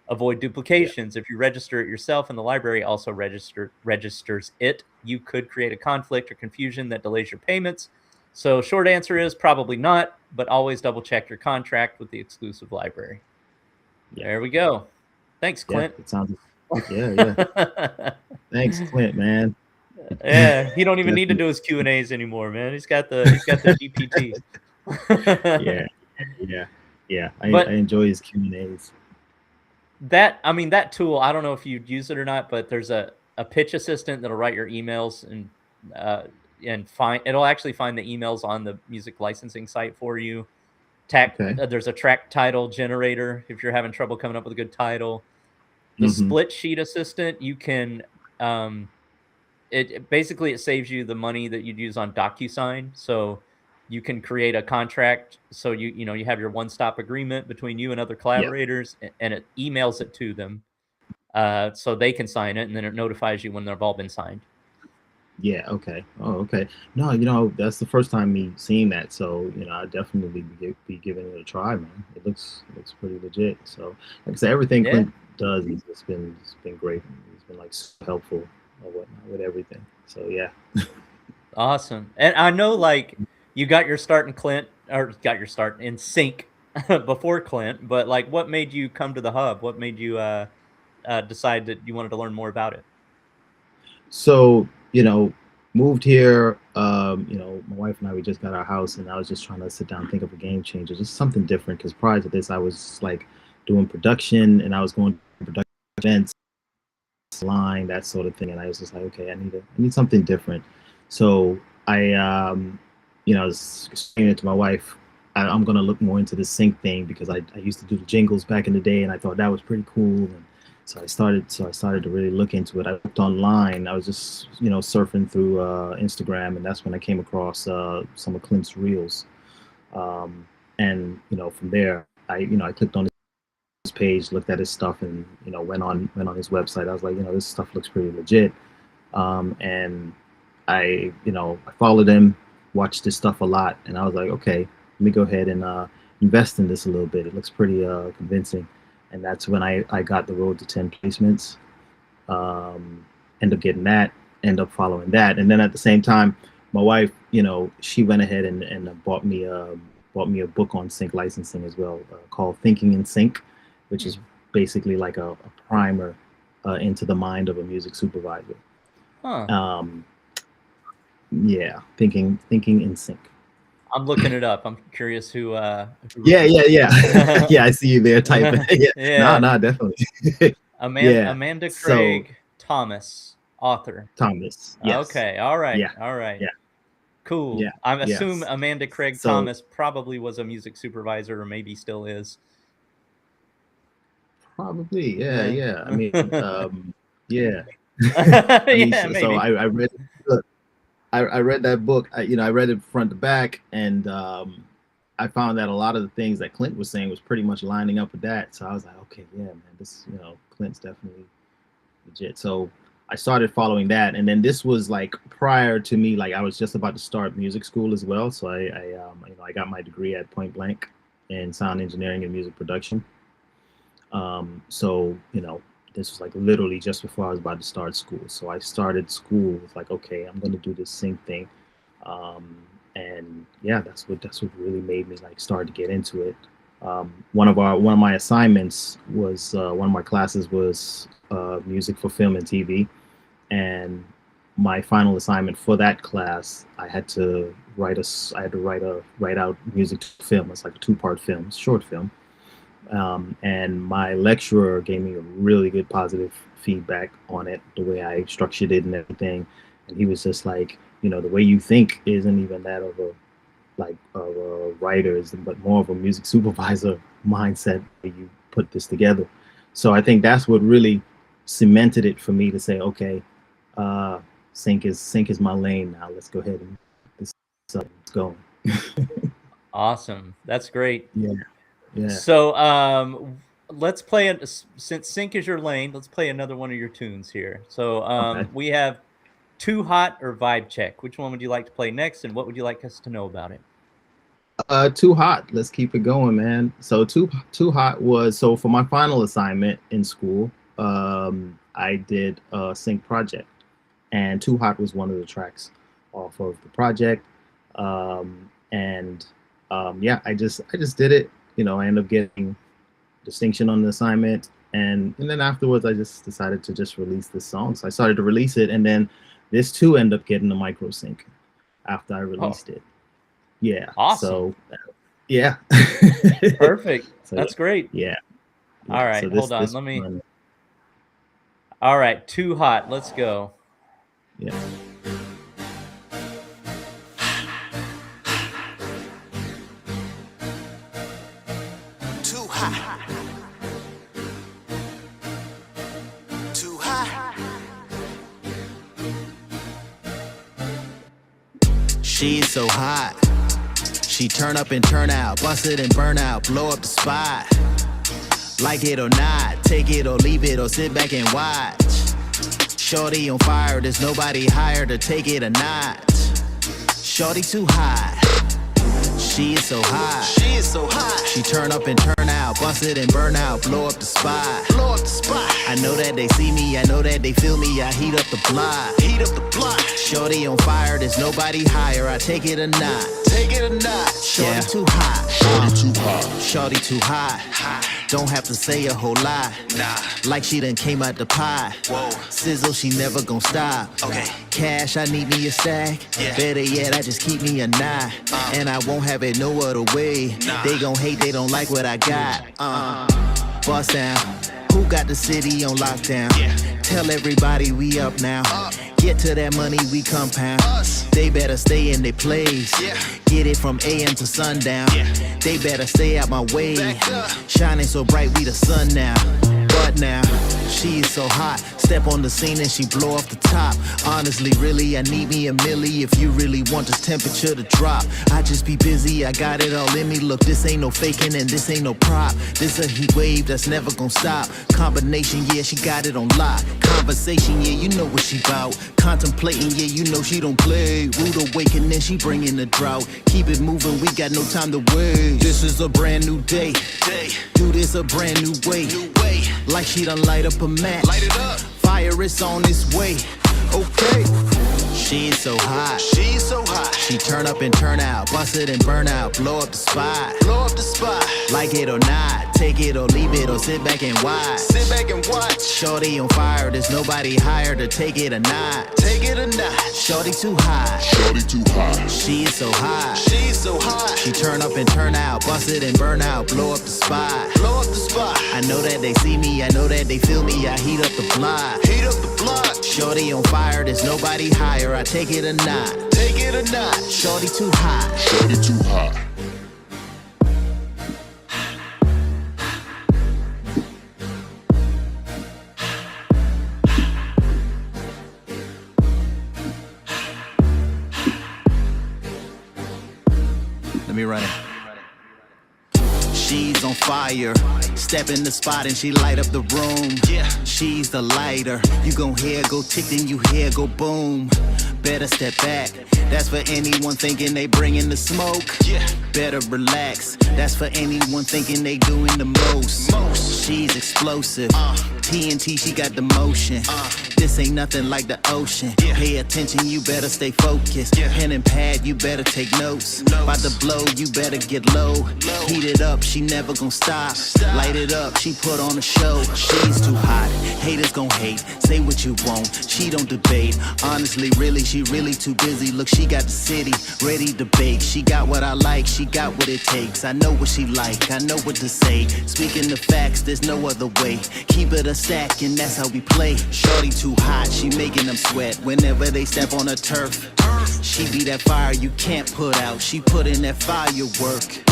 Avoid duplications. If you register it yourself and the library also registers it, you could create a conflict or confusion that delays your payments. So short answer is probably not, but always double check your contract with the exclusive library. There we go. Thanks, Clint. It sounds yeah. Thanks, Clint, man. Yeah, he don't even need to do his Q&As anymore, man. He's got the GPT. Yeah. I enjoy his Q&As. That tool, I don't know if you'd use it or not, but there's a pitch assistant that'll write your emails and it'll actually find the emails on the music licensing site for you. There's a track title generator if you're having trouble coming up with a good title. The split sheet assistant, you can it basically saves you the money that you'd use on DocuSign. So you can create a contract. So you have your one-stop agreement between you and other collaborators, and it emails it to them so they can sign it, and then it notifies you when they've all been signed. Yeah. Okay. Oh, okay. No, that's the first time me seeing that. So, I'd definitely be giving it a try, man. It looks pretty legit. So, like I said, everything Clint does, it's been great. He's been like so helpful or whatnot with everything. So, yeah. Awesome. And I know, like, you got your start in Sync before Clint, but like, what made you come to the Hub? What made you decide that you wanted to learn more about it? So, moved here, my wife and I, we just got our house, and I was just trying to sit down and think of a game changer, just something different. Because prior to this, I was like doing production, and I was going to production events, line, that sort of thing. And I was just like, okay, I need something different. So I was explaining it to my wife. I'm going to look more into the sync thing because I used to do the jingles back in the day, and I thought that was pretty cool. And so I started to really look into it. I looked online. I was just, surfing through Instagram, and that's when I came across some of Clint's reels. And from there, I clicked on his page, looked at his stuff, and went on his website. I was like, this stuff looks pretty legit. And I followed him, watched his stuff a lot, and I was like, okay, let me go ahead and invest in this a little bit. It looks pretty convincing. And that's when I got the Road to 10 placements. End up getting that, end up following that. And then at the same time, my wife, she went ahead and bought me a book on sync licensing as well, called Thinking in Sync, which is basically like a primer into the mind of a music supervisor. Thinking in Sync. I'm looking it up. I'm curious who Yeah. Yeah, I see you there typing. No, definitely. Amanda Craig Thomas, author. Thomas. Yes. Okay. All right. All right. Yeah. Cool. Yeah. I assume Amanda Craig Thomas probably was a music supervisor, or maybe still is. Probably. Yeah. I mean, yeah. Maybe. So I read. I read that book. I read it front to back, and I found that a lot of the things that Clint was saying was pretty much lining up with that. So I was like, okay, yeah, man, this, Clint's definitely legit. So I started following that, and then this was like prior to me, like I was just about to start music school as well. So I got my degree at Point Blank in sound engineering and music production. So this was like literally just before I was about to start school. So I started school with like, okay, I'm going to do this sync thing. And yeah, that's what really made me like start to get into it. One of my assignments was, one of my classes was music for film and TV. And my final assignment for that class, I had to write out music to film. It's like a 2-part film, short film. And my lecturer gave me a really good positive feedback on it, the way I structured it and everything. And he was just like, the way you think isn't even that of a writer's, but more of a music supervisor mindset that you put this together. So I think that's what really cemented it for me to say, okay, sync is my lane now. Let's go ahead and let's go. Awesome. That's great. Yeah. So let's play it, since sync is your lane, let's play another one of your tunes here. So okay. We have Too Hot or Vibe Check? Which one would you like to play next, and what would you like us to know about it? Too Hot. Let's keep it going, man. So Too Hot was, so for my final assignment in school, I did a sync project, and Too Hot was one of the tracks off of the project. Yeah, I just did it. You know, I ended up getting distinction on the assignment, and then afterwards I just decided to just release this song. So I started to release it, and then this too ended up getting a micro sync after I released it. Yeah. Awesome. So yeah. Perfect. So, that's great. Yeah. All right, so hold on. Let me. All right, Too Hot. Let's go. Yeah. Too hot. Too hot. She's so hot. She turn up and turn out, bust it and burn out, blow up the spot. Like it or not, take it or leave it or sit back and watch. Shorty on fire, there's nobody higher to take it or not. Shorty too hot. She is so hot. She is so hot. She turn up and turn out, bust it and burn out, blow up the spot. Blow up the spot. I know that they see me, I know that they feel me. I heat up the block. Heat up the block. Shorty on fire, there's nobody higher. I take it or not. Take it or not. Shorty too hot. Shorty too hot. Shorty too hot. Don't have to say a whole lot. Nah. Like she done came out the pie. Whoa. Sizzle, she never gon' stop. Okay. Cash, I need me a stack. Yeah. Better yet, I just keep me a knot. And I won't have it no other way. Nah. They gon' hate, they don't like what I got. Bust down. Who got the city on lockdown? Yeah. Tell everybody we up now. Get to that money, we compound. They better stay in their place. Yeah. Get it from AM to sundown. Yeah. They better stay out my way. Shining so bright, we the sun now. But now, she is so hot. Step on the scene and she blow off the top. Honestly, really, I need me a milli if you really want this temperature to drop. I just be busy, I got it all in me. Look, this ain't no faking and this ain't no prop. This a heat wave that's never gonna stop. Combination, yeah, she got it on lock. Conversation, yeah, you know what she bout. Contemplating, yeah, you know she don't play. Rude awakening, she bringing the drought. Keep it moving, we got no time to wait. This is a brand new day. Do this a brand new way. Like she done light up a match. Light it up. Fire is on its way. Okay. She's so hot. She's so hot. She turn up and turn out, bust it and burn out, blow up the spot. Blow up the spot. Like it or not, take it or leave it or sit back and watch. Sit back and watch. Shorty on fire, there's nobody higher to take it or not. Take it or not. Shorty too hot. Shorty too hot. She's so hot. She's so hot. She turn up and turn out, bust it and burn out, blow up the spot. Blow up the spot. I know that they see me, I know that they feel me. I heat up the block. Heat up the block. Shorty on fire, there's nobody higher. I take it or not. Take it or not. Shorty too hot. Shorty too hot. Let me run it. She's on fire. Step in the spot and she light up the room. Yeah. She's the lighter. You gon' hear go tick, then you hear go boom. Better step back. That's for anyone thinking they bringing the smoke. Yeah. Better relax. That's for anyone thinking they doing the most. She's explosive. TNT, she got the motion. This ain't nothing like the ocean. Yeah. Pay attention, you better stay focused. Yeah. Pen and pad, you better take notes. About to blow, you better get low. Heat it up, she never gon' stop. Light it up, she put on a show. She's too hot, haters gon' hate. Say what you want, she don't debate. Honestly, really, she really too busy. Look, she got the city ready to bake. She got what I like, she got what it takes. I know what she like, I know what to say. Speaking the facts, there's no other way. Keep it a stack and that's how we play. Shorty too hot, she making them sweat whenever they step on the turf. She be that fire you can't put out. She put in that firework.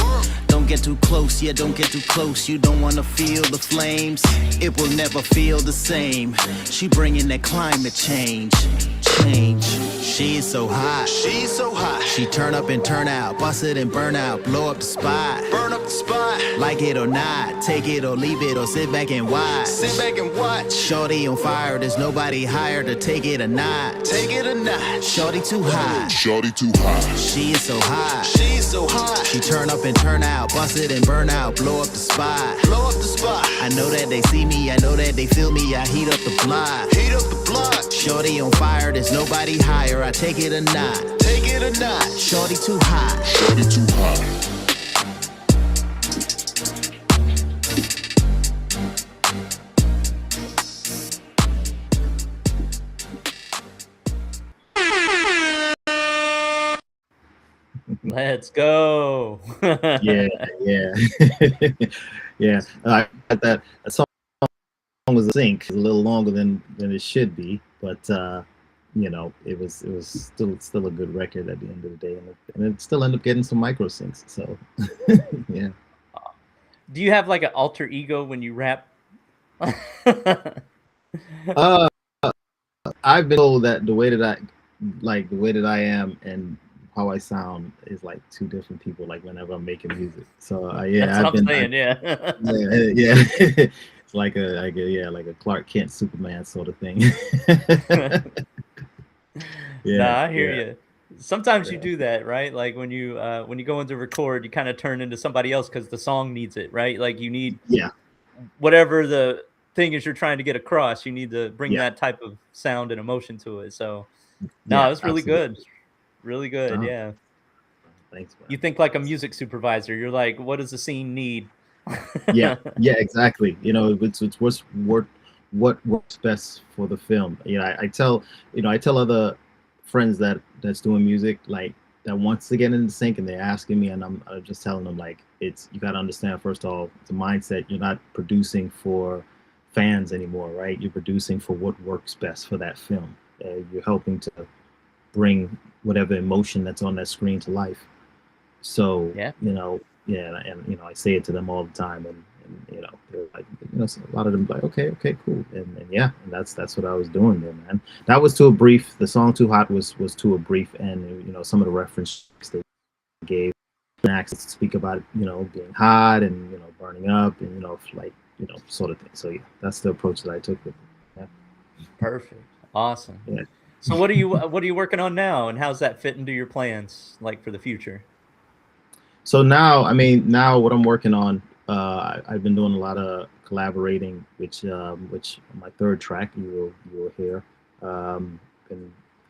Don't get too close, yeah, don't get too close. You don't wanna feel the flames. It will never feel the same. She bringing that climate change. change. She's so hot. She's so hot. She turn up and turn out, bust it and burn out, blow up the spot. Burn up the spot. Like it or not, take it or leave it or sit back and watch. Sit back and watch. Shorty on fire, there's nobody higher to take it or not. Take it or not. Shorty too hot. Shorty too hot. She is so hot. She's so hot. She turn up and turn out, bust it and burn out, blow up the spot. Blow up the spot. I know that they see me, I know that they feel me. I heat up the block. Heat up the block. Shorty on fire, there's nobody higher. I take it or not. Take it or not. Shorty too hot. Shorty too hot. Let's go. Yeah, yeah, yeah. I got that song was a sync. It's a little longer than it should be, but you know, it was still a good record at the end of the day, and it still ended up getting some micro syncs. So yeah. Do you have like an alter ego when you rap? I've been told that the way that I am and how I sound is like two different people. Like whenever I'm making music, so yeah, That's what I'm saying. Yeah. yeah. It's like a Clark Kent Superman sort of thing. Yeah, Nah, I hear yeah, you. Sometimes you yeah, do that, right? Like when you go into record, you kind of turn into somebody else because the song needs it, right? Like you need yeah, whatever the thing is you're trying to get across. You need to bring yeah, that type of sound and emotion to it. So no, yeah, it's really absolutely. good. Really good. Oh, yeah. thanks, man. You think like a music supervisor. You're like, what does the scene need? Yeah, yeah, exactly. You know, it's what works best for the film. You know, I tell other friends that's doing music like that wants to get into sync, and they're asking me, and I'm just telling them like you got to understand, first of all, it's a mindset. You're not producing for fans anymore, right? You're producing for what works best for that film. You're helping to bring whatever emotion that's on that screen to life. So, Yeah. you know, yeah, and you know, I say it to them all the time, and you know, they're like, you know, so a lot of them like, okay, cool, and yeah, and that's what I was doing there, man. That was to a brief. The song "Too Hot" was to a brief, and you know, some of the reference they gave access to speak about, you know, being hot and you know, burning up, and you know, like you know, sort of thing. So yeah, that's the approach that I took with it. Yeah. Perfect. Awesome. Yeah. So what are you working on now, and how's that fit into your plans like for the future? So now, I mean, now what I'm working on, I've been doing a lot of collaborating, which on my third track you will hear, and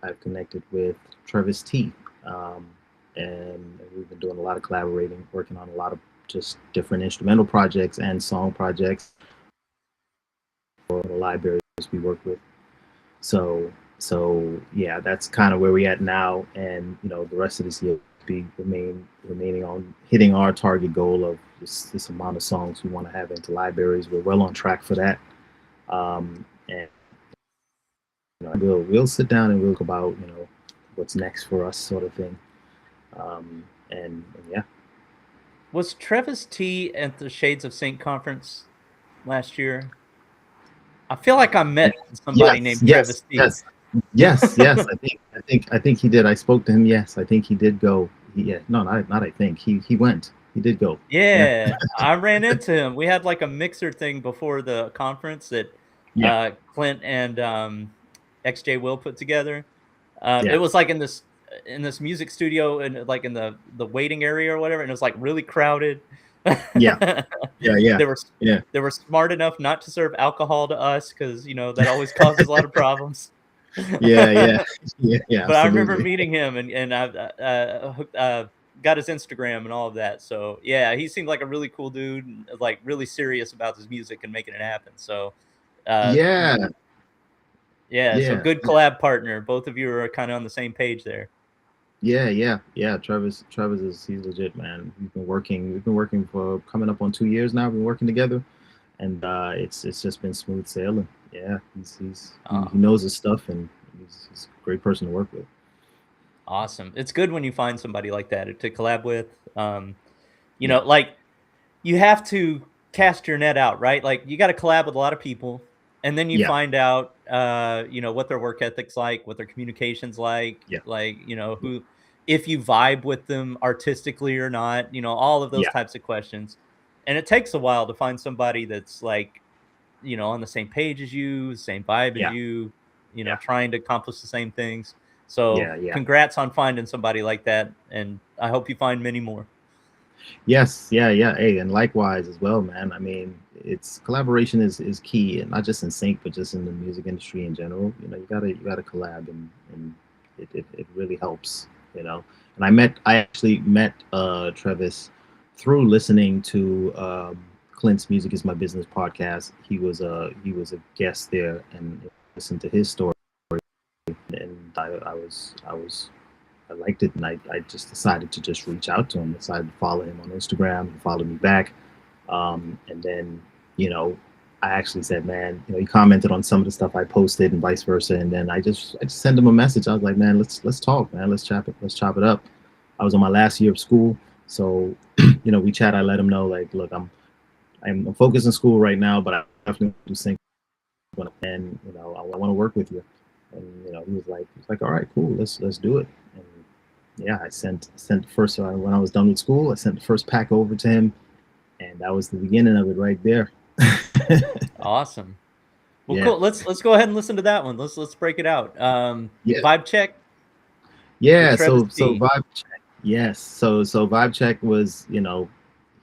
I've connected with Travis T, and we've been doing a lot of collaborating, working on a lot of just different instrumental projects and song projects for the libraries we work with. So yeah, that's kind of where we're at now, and you know, the rest of this year be remaining on hitting our target goal of this amount of songs we want to have into libraries. We're well on track for that, and you know, we'll sit down and we'll talk about, you know, what's next for us, sort of thing, and yeah. Was Travis T at the Shades of Sync conference last year? I feel like I met somebody named Travis T. Yes. I think he did. I spoke to him. Yes, I think he did go. Not I think he went. He did go. Yeah, I ran into him. We had like a mixer thing before the conference that Clint and XJ Will put together. It was like in this music studio and like in the waiting area or whatever, and it was like really crowded. Yeah. They were smart enough not to serve alcohol to us because you know that always causes a lot of problems. Yeah. But I remember meeting him and I got his Instagram and all of that. So yeah, he seemed like a really cool dude, and, like really serious about his music and making it happen. So yeah. So good collab partner. Both of you are kind of on the same page there. Yeah. Travis he's legit, man. We've been working for coming up on 2 years now. We've been working together, and it's just been smooth sailing. Yeah, he knows his stuff, and he's a great person to work with. Awesome. It's good when you find somebody like that to collab with. You know, like you have to cast your net out, right? Like you got to collab with a lot of people, and then you Yeah. find out, what their work ethic's like, what their communication's like, Yeah. who, if you vibe with them artistically or not, all of those Yeah. types of questions. And it takes a while to find somebody that's like, on the same page as you, same vibe as Yeah. you, Yeah. trying to accomplish the same things. So Yeah. congrats on finding somebody like that. And I hope you find many more. Yes, yeah. Hey, and likewise as well, man. I mean, it's collaboration is key, and not just in sync, but just in the music industry in general. You gotta collab, and it really helps. And I actually met Travis through listening to Clint's Music Is My Business podcast. He was a guest there, and listened to his story, and I liked it, and I just decided to just reach out to him. Decided to follow him on Instagram. He followed me back, and then I actually said, man, he commented on some of the stuff I posted and vice versa, and then I just sent him a message. I was like, man, let's talk, man. Let's chop it up. I was on my last year of school, so we chat. I let him know, like, look, I'm focused in school right now, but I definitely do sync, and I want to work with you. And he was like, all right, cool, let's do it. And yeah, I sent the first, when I was done with school, I sent the first pack over to him, and that was the beginning of it right there. Awesome. Well, Yeah. cool. Let's go ahead and listen to that one. Let's break it out. Yeah. Vibe check. Yeah. with So Travis B. vibe check. Yes. So vibe check was he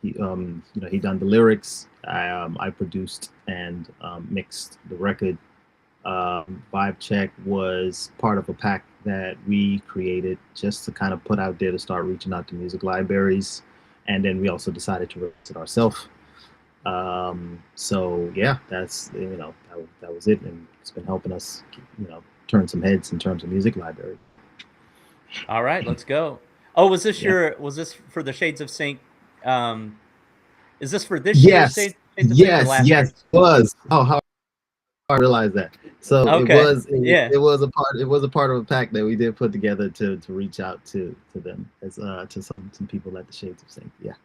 he done the lyrics. I produced and mixed the record. Vibe check was part of a pack that we created just to kind of put out there to start reaching out to music libraries, and then we also decided to release it ourselves. So yeah, that's that was it, and it's been helping us turn some heads in terms of music library. All right, let's go. Oh, was this Yeah. for the Shades of Sync? Is this for this year's Yes, Shades of Sync or last yes, year's? it was. Oh, how I realized that. So Okay. it was a part of a pack that we did put together to reach out to them as to some people at the Shades of Sync. Yeah.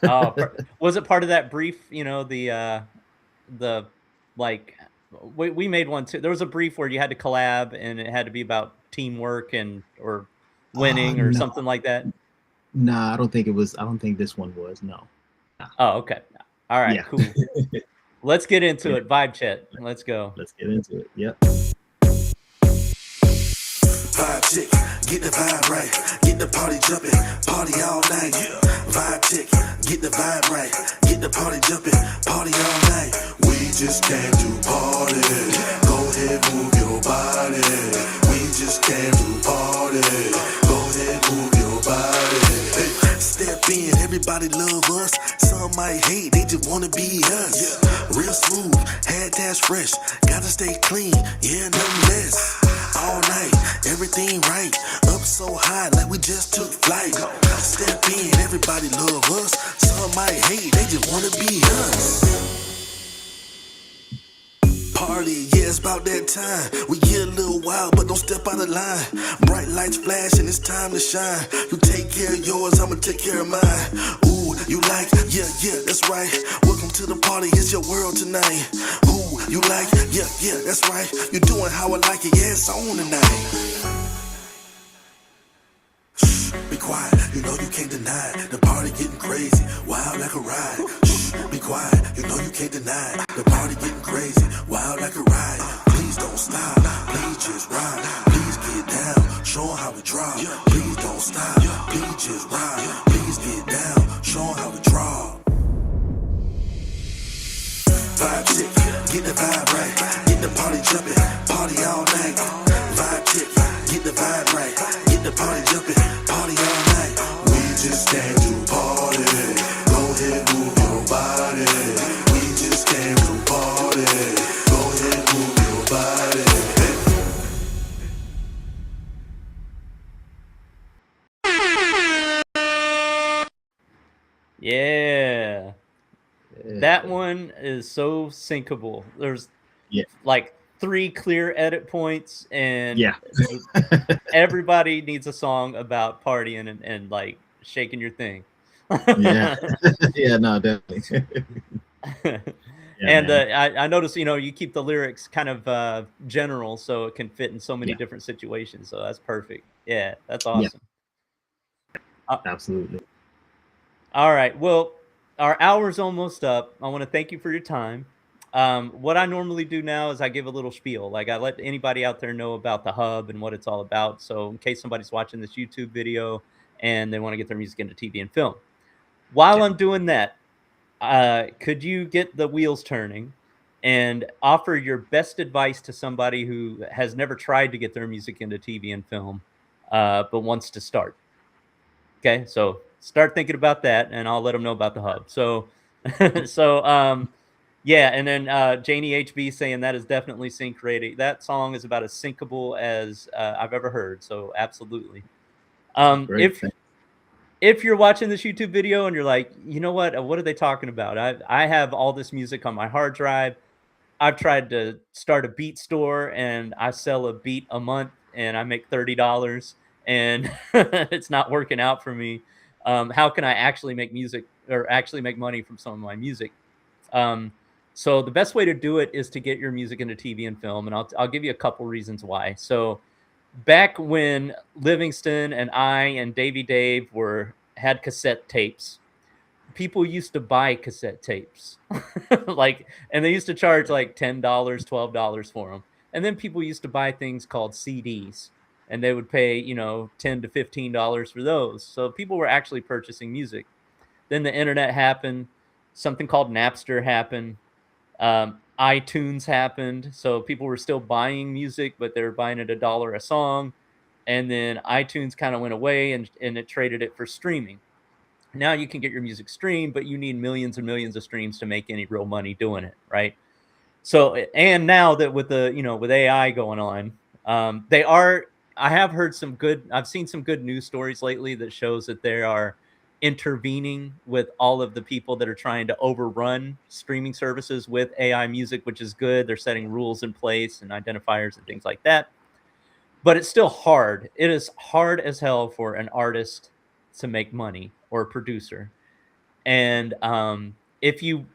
Oh, was it part of that brief? The like we made one too. There was a brief where you had to collab, and it had to be about teamwork or winning or No, something like that. nah, I don't think it was. I don't think this one was. No. Oh, okay. All right, Yeah. cool. Let's get into Yeah. it. Vibe chat. Let's go. Let's get into it. Yep. Vibe check, get the vibe right, get the party jumping, party all night. Vibe check, get the vibe right, get the party jumping, party all night. We just came to party, go ahead move your body. We just came to party, go ahead move your body. Hey, step in, everybody love us. Some might hate, they just wanna be us. Real smooth, hair dash fresh, gotta stay clean, yeah, nothing less. All night, everything right, up so high like we just took flight. Step in, everybody love us. Some might hate, they just wanna be us. Party, yeah, it's about that time. We get a little wild, but don't step out of line. Bright lights flash and it's time to shine. You take care of yours, I'ma take care of mine. Ooh, you like, yeah, that's right. Welcome to the party, it's your world tonight. Ooh, you like, yeah, that's right. You're doing how I like it, yeah, it's on tonight. Shh, be quiet, you know you can't deny it. The party getting crazy, wild like a ride. Shh, be quiet, you know you can't deny it. The party getting crazy, wild like a ride. Please don't stop, please just ride. Please get down, show 'em how we drop. Please don't stop, please just ride. Please get down, show 'em how we drop. Vibe check, get the vibe right, get the party jumping, party all night. Vibe check, get the vibe right, get the party jumping, party all night. We just came to party, go ahead move your body. We just came to party, go ahead move your body. Yeah. That one is so syncable. There's Yeah. like 3 clear edit points, and Yeah. everybody needs a song about partying and like shaking your thing. Yeah. Yeah. No, definitely. Yeah, And man. I noticed, you keep the lyrics kind of general, so it can fit in so many Yeah, different situations. So that's perfect. Yeah, that's yeah, awesome. Uh, absolutely. all right. Well, our hour's almost up. I want to thank you for your time. What I normally do now is I give a little spiel. Like I let anybody out there know about the hub and what it's all about. So in case somebody's watching this YouTube video and they want to get their music into TV and film. While Yeah. I'm doing that, could you get the wheels turning and offer your best advice to somebody who has never tried to get their music into TV and film, but wants to start? Okay, so start thinking about that, and I'll let them know about the hub. So, yeah, and then Janie HB saying that is definitely sync ready. That song is about as syncable as I've ever heard. So, absolutely. Great. If you're watching this YouTube video and you're like, you know what are they talking about? I have all this music on my hard drive. I've tried to start a beat store and I sell a beat a month and I make $30 and it's not working out for me. How can I actually make music or actually make money from some of my music? Um, so the best way to do it is to get your music into TV and film, and I'll give you a couple reasons why. So back when Livingston and I and Davy Dave were had cassette tapes, people used to buy cassette tapes. Like, and they used to charge like $10, $12 for them. And then people used to buy things called CDs and they would pay, $10 to $15 for those. So people were actually purchasing music. Then the internet happened, something called Napster happened, iTunes happened. So people were still buying music, but they were buying it $1 a song. And then iTunes kind of went away and it traded it for streaming. Now you can get your music streamed, but you need millions and millions of streams to make any real money doing it, right? So, and now that with with AI going on, they are. I have heard some good. I've seen some good news stories lately that shows that they are intervening with all of the people that are trying to overrun streaming services with AI music, which is good. They're setting rules in place and identifiers and things like that. But it's still hard. It is hard as hell for an artist to make money or a producer. And if you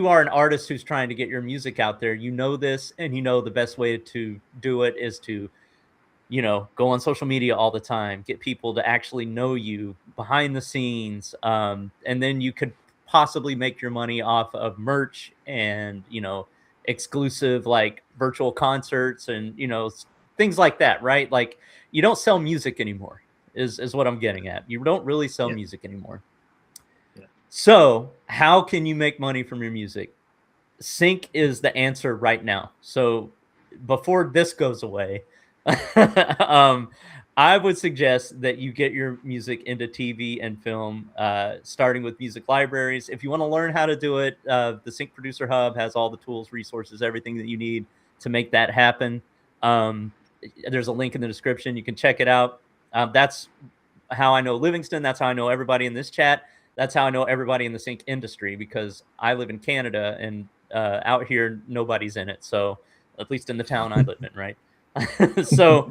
are an artist who's trying to get your music out there, you know this, and you know the best way to do it is to go on social media all the time, get people to actually know you behind the scenes, and then you could possibly make your money off of merch and exclusive like virtual concerts and things like that, right? Like you don't sell music anymore is what I'm getting at. You don't really sell Yeah. music anymore. Yeah. So, how can you make money from your music? Sync is the answer right now. So, before this goes away, um, I would suggest that you get your music into TV and film, starting with music libraries. If you want to learn how to do it, the Sync Producer Hub has all the tools, resources, everything that you need to make that happen. Um, there's a link in the description. You can check it out. That's how I know Livingston. That's how I know everybody in this chat. That's how I know everybody in the sync industry because I live in Canada and out here nobody's in it. So at least in the town I live in, right? So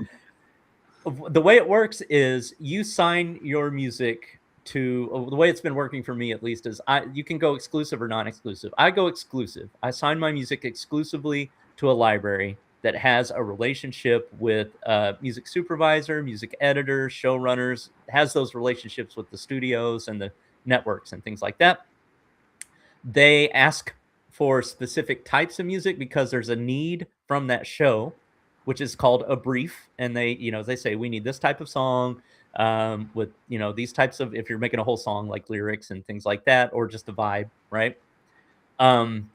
the way it works is you sign your music to the way it's been working for me at least is you can go exclusive or non-exclusive. I go exclusive. I sign my music exclusively to a library that has a relationship with a music supervisor, music editor, showrunners, has those relationships with the studios and the networks and things like that. They ask for specific types of music because there's a need from that show, which is called a brief. And they say, we need this type of song with, these types of, if you're making a whole song, like lyrics and things like that, or just a vibe, right? Um,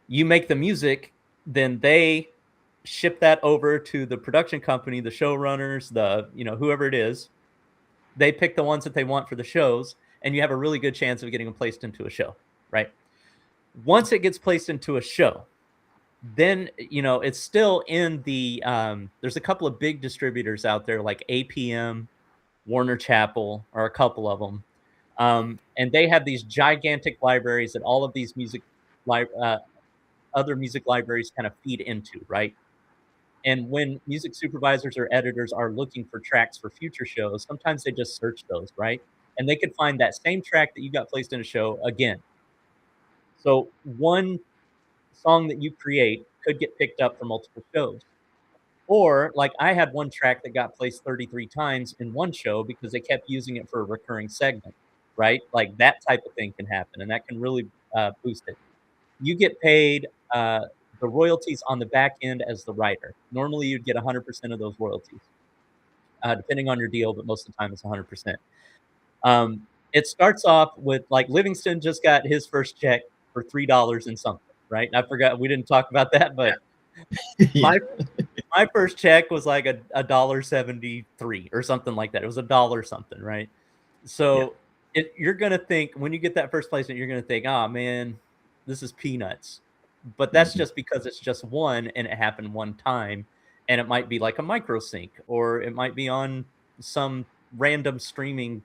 you make the music, then they ship that over to the production company, the showrunners, whoever it is. They pick the ones that they want for the shows, and you have a really good chance of getting them placed into a show, right? Once it gets placed into a show, then it's still in the there's a couple of big distributors out there like APM, Warner Chappell, or a couple of them, and they have these gigantic libraries that all of these other music libraries kind of feed into, right? And when music supervisors or editors are looking for tracks for future shows, sometimes they just search those, right? And they could find that same track that you got placed in a show again. So one song that you create could get picked up for multiple shows. Or, like, I had one track that got placed 33 times in one show because they kept using it for a recurring segment, right? Like, that type of thing can happen, and that can really, boost it. You get paid, the royalties on the back end as the writer. Normally, you'd get 100% of those royalties, depending on your deal, but most of the time it's 100%. It starts off with, like, Livingston just got his first check for $3 and something, right? I forgot we didn't talk about that, but Yeah. my my first check was like a $1.73 or something like that. It was a dollar something, right? So you're gonna think when you get that first placement, you're gonna think, "Oh man, this is peanuts." But that's Mhm. just because it's just one and it happened one time, and it might be like a micro sync, or it might be on some random streaming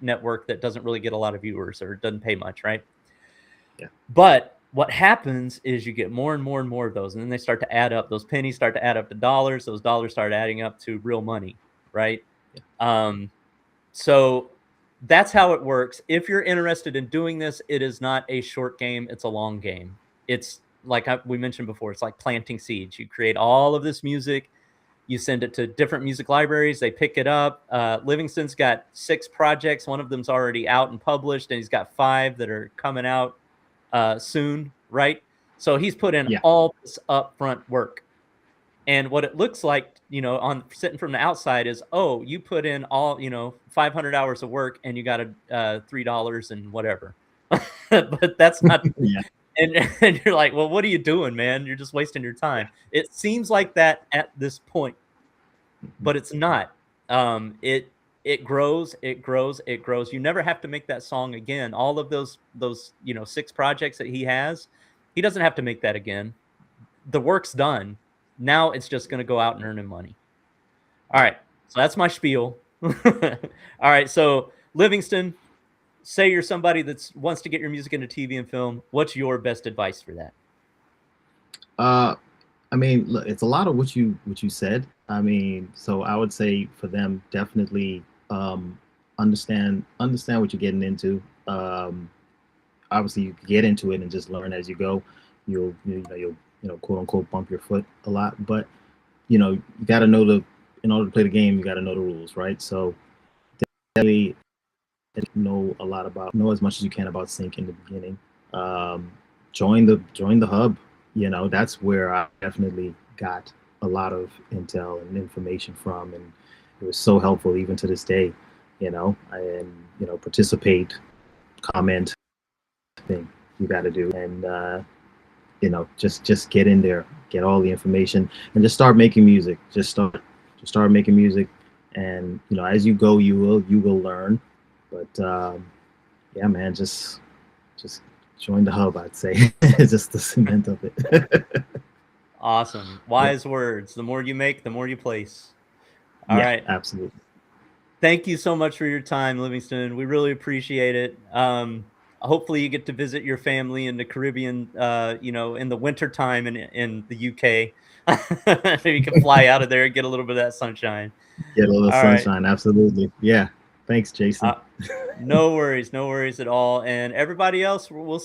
network that doesn't really get a lot of viewers or doesn't pay much, right? Yeah. But what happens is you get more and more and more of those, and then they start to add up. Those pennies start to add up to dollars. Those dollars start adding up to real money, right? Yeah. So that's how it works. If you're interested in doing this, it is not a short game, it's a long game. It's like we mentioned before, it's like planting seeds. You create all of this music, you send it to different music libraries, they pick it up. Livingston's got 6 projects. One of them's already out and published, and he's got 5 that are coming out soon, right? So he's put in Yeah. all this upfront work. And what it looks like, you know, on sitting from the outside is, oh, you put in all, you know, 500 hours of work and you got a $3 and whatever. But that's not, Yeah. and you're like, well, what are you doing, man? You're just wasting your time. It seems like that at this point, but it's not. It grows, it grows, it grows. You never have to make that song again. All of those you know 6 projects that he has, he doesn't have to make that again. The work's done. Now it's just going to go out and earn him money. All right, so that's my spiel. All right, so Livingston, say you're somebody that wants to get your music into TV and film. What's your best advice for that? I mean, look, it's a lot of what you said. I mean, so I would say for them, definitely understand what you're getting into. Obviously, you get into it and just learn as you go. You'll quote unquote bump your foot a lot, but you know you got to know in order to play the game, you got to know the rules, right? So definitely know as much as you can about sync in the beginning. Join the hub. You know, that's where I definitely got a lot of intel and information from, and it was so helpful even to this day. You know, and participate, comment, thing you got to do, and just get in there, get all the information, and just start making music. Just start making music, and as you go, you will learn. But yeah, man, just join the hub, I'd say. It's just the cement of it. Awesome. Wise words. The more you make, the more you place. All right. Absolutely. Thank you so much for your time, Livingston. We really appreciate it. Hopefully you get to visit your family in the Caribbean, in the winter time in the UK. You can fly out of there and get a little bit of that sunshine. Get a little All sunshine. Right. Absolutely. Yeah. Thanks, Jason. No worries at all. And everybody else, we'll